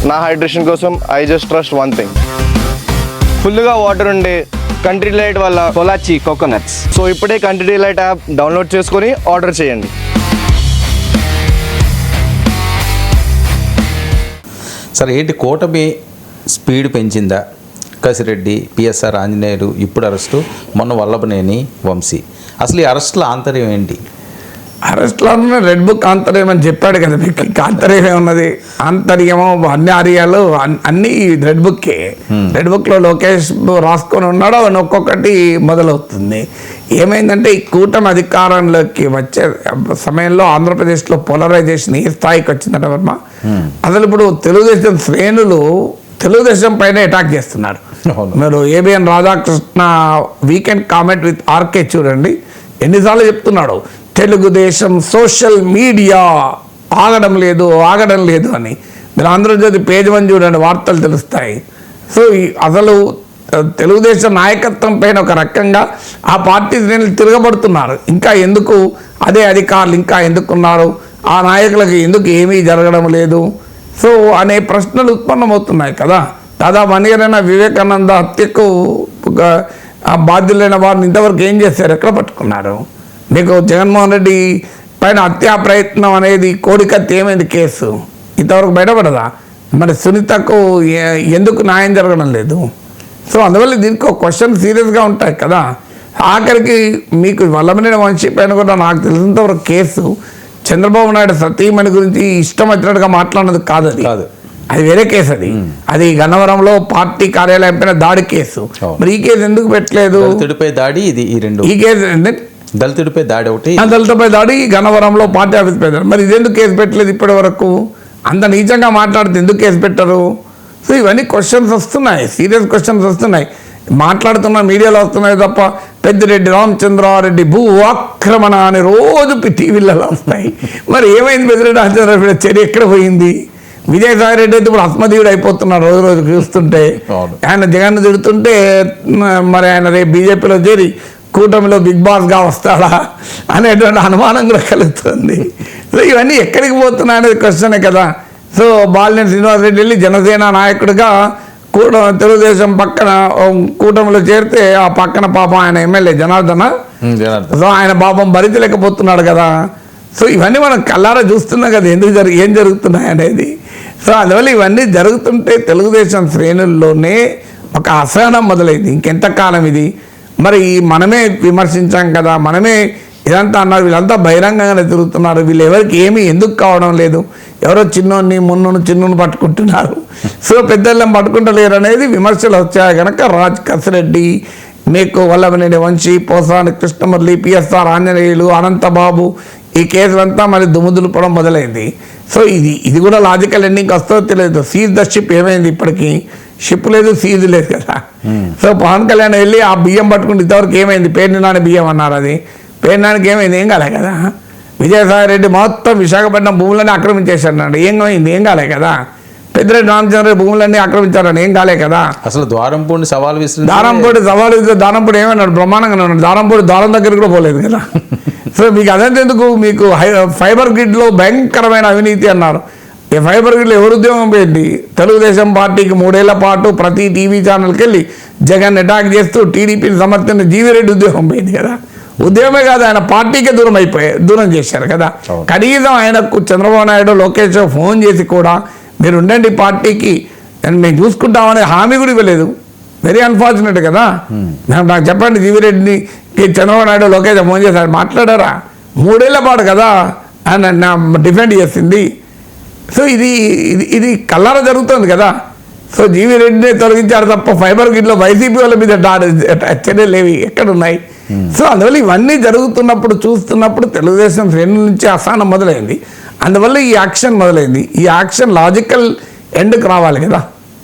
నా హైడ్రేషన్ కోసం I just trust one thing, ఫుల్గా వాటర్ ఉండే కంట్రీ డిలైట్ వల్ల పొలాచి కోకోనట్స్. సో ఇప్పుడే కంట్రీ డిలైట్ యాప్ డౌన్లోడ్ చేసుకొని ఆర్డర్ చేయండి. సరే, ఏంటి కూటమి స్పీడ్ పెంచిందా? కసిరెడ్డి, పిఎస్ఆర్ ఆంజనేయులు ఇప్పుడు అరెస్టు, మొన్న వల్లభనేని వంశీ. అసలు ఈ అరెస్టుల ఆంతర్యం ఏంటి? అరెస్ట్లోనే రెడ్ బుక్ ఆంతర్యం అని చెప్పాడు కదా మీకు. ఆంతర్యమే ఉన్నది, ఆంతర్యమో అన్ని ఆర్యాలు అన్నీ రెడ్ బుక్కే. రెడ్ బుక్లో లోకేష్ రాసుకొని ఉన్నాడో ఒక్కొక్కటి మొదలవుతుంది. ఏమైందంటే ఈ కూటమి అధికారంలోకి వచ్చే సమయంలో ఆంధ్రప్రదేశ్లో పోలరైజేషన్ ఏ స్థాయికి వచ్చిందంటే వర్మ, అసలు ఇప్పుడు తెలుగుదేశం శ్రేణులు తెలుగుదేశం పైన అటాక్ చేస్తున్నారు. మీరు ABN Radhakrishna weekend comment with RK చూడండి, ఎన్నిసార్లు చెప్తున్నాడు తెలుగుదేశం సోషల్ మీడియా ఆగడం లేదు అని. మీరు ఆంధ్రజ్యోతి పేజ్ 1 చూడండి, వార్తలు తెలుస్తాయి. సో అసలు తెలుగుదేశం నాయకత్వం పైన ఒక రకంగా ఆ పార్టీ శ్రేణులు తిరగబడుతున్నారు. ఇంకా ఎందుకు అదే అధికారులు ఇంకా ఎందుకున్నారు, ఆ నాయకులకు ఎందుకు ఏమీ జరగడం లేదు సో అనే ప్రశ్నలు ఉత్పన్నమవుతున్నాయి కదా. దాదాపు అనేకైనా వివేకానంద హత్యకు బాధ్యులైన వారిని ఇంతవరకు ఏం చేశారు, ఎక్కడ పట్టుకున్నారు? మీకు జగన్మోహన్ రెడ్డి పైన హత్యా ప్రయత్నం అనేది కోడికత్తి ఏమైంది కేసు, ఇంతవరకు బయటపడదా? మరి సునీతకు ఎందుకు న్యాయం జరగడం లేదు? సో అందువల్ల దీనికి ఒక క్వశ్చన్ సీరియస్గా ఉంటాయి కదా. ఆఖరికి మీకు వల్లభనేని వంశీ పైన కూడా నాకు తెలిసినంతవరకు కేసు చంద్రబాబు నాయుడు సతీమణి గురించి ఇష్టం వచ్చినట్టుగా మాట్లాడినది కాదు, అది వేరే కేసు. అది గన్నవరంలో పార్టీ కార్యాలయం పైన దాడి కేసు. మరి ఈ కేసు ఎందుకు పెట్టలేదు? దాడి ఈ కేసు దళితుడిపై దాడి ఒకటి, దళితుపై దాడి గన్నవరంలో పార్టీ ఆఫీస్ పై దాడి. మరి ఇదెందుకు కేసు పెట్టలేదు ఇప్పటి వరకు? అంత నీచంగా మాట్లాడితే ఎందుకు కేసు పెట్టరు? సో ఇవన్నీ క్వశ్చన్స్ వస్తున్నాయి, సీరియస్ క్వశ్చన్స్ వస్తున్నాయి. మాట్లాడుతున్న మీడియాలో వస్తున్నాయి తప్ప పెద్దిరెడ్డి రామచంద్రారెడ్డి భూ ఆక్రమణ అని రోజు టీవీలలో వస్తాయి. మరి ఏమైంది పెద్దిరెడ్డి రామచంద్రారెడ్డి చర్య ఎక్కడ పోయింది? విజయసాయి రెడ్డి అయితే ఇప్పుడు అస్మదీయుడు అయిపోతున్నారు రోజు చూస్తుంటే. ఆయన జగన్ తిడుతుంటే మరి ఆయన రేపు బీజేపీలో చేరి కూటమిలో బిగ్ బాస్గా వస్తాడా అనేటువంటి అనుమానం కూడా కలుగుతుంది. సో ఇవన్నీ ఎక్కడికి పోతున్నాయి అనేది క్వశ్చనే కదా. సో బాలినేని శ్రీనివాసరెడ్డి వెళ్ళి జనసేన నాయకుడిగా తెలుగుదేశం పక్కన కూటమిలో చేరితే ఆ పక్కన పాపం ఆయన ఎమ్మెల్యే జనార్దన, సో ఆయన పాపం భరించలేకపోతున్నాడు కదా. సో ఇవన్నీ మనం కళ్ళారా చూస్తున్నాం కదా ఏం జరుగుతున్నాయి అనేది. సో అందువల్ల ఇవన్నీ జరుగుతుంటే తెలుగుదేశం శ్రేణుల్లోనే ఒక అసహనం మొదలైంది. ఇంకెంతకాలం ఇది? మరి మనమే విమర్శించాం కదా, మనమే ఇదంతా అన్నారు, వీళ్ళంతా బహిరంగంగానే తిరుగుతున్నారు, వీళ్ళు ఎవరికి ఏమీ ఎందుకు కావడం లేదు, ఎవరో చిన్నుని పట్టుకుంటున్నారు, సో పెద్దలను పట్టుకుంటలేరు అనేది విమర్శలు వచ్చాయి కనుక కసిరెడ్డి, మీకు వల్లభనేని వంశీ, పోసాని కృష్ణమురళి, పిఎస్ఆర్ ఆంజనేయులు, అనంతబాబు ఈ కేసులంతా మరి దుమ్ముదులుపడం మొదలైంది. సో ఇది కూడా లాజికల్ ఎండింగ్ వస్తుందో తెలియదు. సీజ్ ద షిప్ ఏమైంది? ఇప్పటికీ షిప్ లేదు, సీజ్ లేదు కదా. సో పవన్ కళ్యాణ్ వెళ్ళి ఆ బియ్యం పట్టుకుంటే ఇంతవరకు ఏమైంది? పేరు నాని బియ్యం అన్నారు, అది పేరు నానికి ఏమైంది? ఏం కాలే కదా. విజయసాయి రెడ్డి మొత్తం విశాఖపట్నం భూములన్నీ ఆక్రమించేశాడు, ఏం కాలే కదా. పెద్దిరెడ్డి రామచంద్ర భూములన్నీ ఆక్రమించారని ఏం కాలే కదా. అసలు ద్వారంపూడి సవాల్ విసిరి దారంపూడి ఏమన్నాడు? బ్రహ్మాండంగా ఉన్నాడు. దారంపూడి దారం దగ్గర కూడా పోలేదు కదా. సో మీకు అదంతెందుకు, మీకు ఫైబర్ గ్రిడ్లో భయంకరమైన అవినీతి అన్నారు. ఈ ఫైబర్ గ్రిడ్లో ఎవరు ఉద్యోగం పోయింది? తెలుగుదేశం పార్టీకి 3 ఏళ్ల పాటు ప్రతి టీవీ ఛానల్కి వెళ్ళి జగన్ అటాక్ చేస్తూ టీడీపీని సమర్థించిన జీవిరెడ్డి ఉద్యోగం పోయింది కదా. ఉద్యోగమే కాదు, ఆయన పార్టీకే దూరం చేశారు కదా. కనీసం ఆయనకు చంద్రబాబు నాయుడు లోకేష్ ఫోన్ చేసి కూడా మీరు ఉండండి పార్టీకి మేము చూసుకుంటామనే హామీ కూడా ఇవ్వలేదు. వెరీ అన్ఫార్చునేట్ కదా. నాకు చెప్పండి, జీవిరెడ్డిని చంద్రబాబు నాయుడు లోకేష్ ఫోన్ చేశారు, మాట్లాడారా? 3 ఏళ్ల పాటు కదా ఆయన డిఫెండ్ చేసింది. సో ఇది కల్లారా జరుగుతుంది కదా. సో జీవిరెడ్డిని తొలగించారు తప్ప ఫైబర్ గ్రిడ్లో వైసీపీ వాళ్ళ మీద చర్యలు ఏవి ఎక్కడున్నాయి? సో అందువల్ల ఇవన్నీ జరుగుతున్నప్పుడు చూస్తున్నప్పుడు తెలుగుదేశం శ్రేణుల నుంచి అసహనం మొదలైంది. అందువల్ల ఈ యాక్షన్ మొదలైంది. ఈ యాక్షన్ లాజికల్ ఎండ్కి రావాలి కదా.